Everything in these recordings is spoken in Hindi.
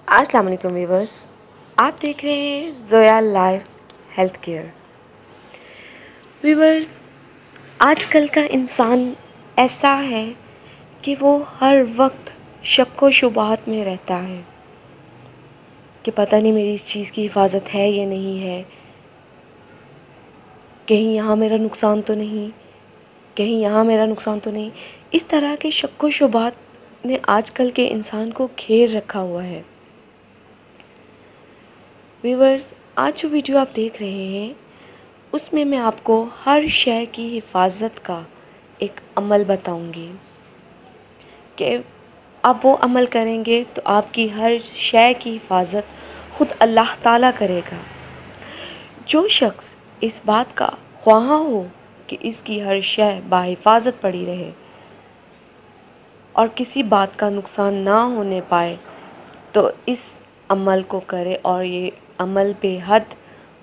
अस्सलाम वालेकुम व्यूवर्स, आप देख रहे हैं Zoya life health care. Viewers, आजकल का इंसान ऐसा है कि वो हर वक्त शक व शुबहात में रहता है कि पता नहीं मेरी इस चीज़ की हिफाजत है या नहीं है, कहीं यहाँ मेरा नुकसान तो नहीं, कहीं यहाँ मेरा नुकसान तो नहीं। इस तरह के शक व शुबहात ने आजकल के इंसान को घेर रखा हुआ है। व्यूवर्स, आज जो वीडियो आप देख रहे हैं उसमें मैं आपको हर शय की हिफाजत का एक अमल बताऊंगी कि आप वो अमल करेंगे तो आपकी हर शय की हिफाजत ख़ुद अल्लाह ताला करेगा। जो शख्स इस बात का ख्वाह हो कि इसकी हर शय बाहिफाजत पड़ी रहे और किसी बात का नुकसान ना होने पाए, तो इस अमल को करे और ये अमल बेहद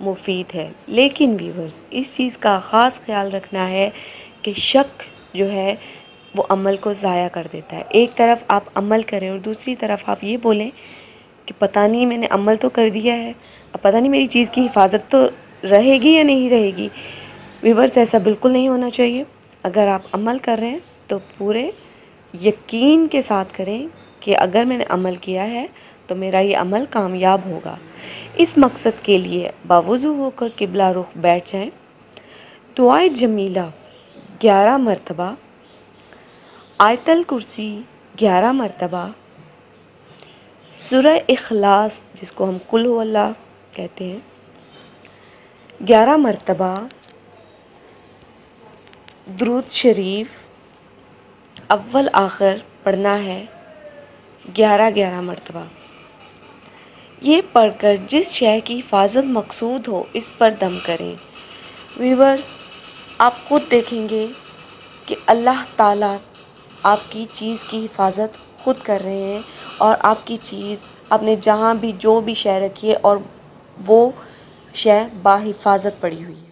मुफीद है। लेकिन व्यूवर्स, इस चीज़ का ख़ास ख्याल रखना है कि शक जो है वो अमल को ज़ाया कर देता है। एक तरफ आप अमल करें और दूसरी तरफ आप ये बोलें कि पता नहीं मैंने अमल तो कर दिया है, अब पता नहीं मेरी चीज़ की हिफाजत तो रहेगी या नहीं रहेगी। व्यूवर्स, ऐसा बिल्कुल नहीं होना चाहिए। अगर आप अमल कर रहे हैं तो पूरे यकीन के साथ करें कि अगर मैंने अमल किया है तो मेरा ये अमल कामयाब होगा। इस मकसद के लिए बावुज़ू होकर किबला रुख बैठ जाएं। दुआए जमीला 11 मरतबा, आयतल कुर्सी 11 मरतबा, सूरह इखलास जिसको हम कुल हु अल्लाह कहते हैं 11 मरतबा, दुरूद शरीफ अव्वल आखिर पढ़ना है 11-11 मरतबा। ये पढ़कर जिस शय की हिफाजत मकसूद हो इस पर दम करें। व्यूवर्स, आप ख़ुद देखेंगे कि अल्लाह ताला आपकी चीज़ की हिफाजत ख़ुद कर रहे हैं और आपकी चीज़ आपने जहाँ भी जो भी शय रखी है और वो शय बाहिफाजत पड़ी हुई है।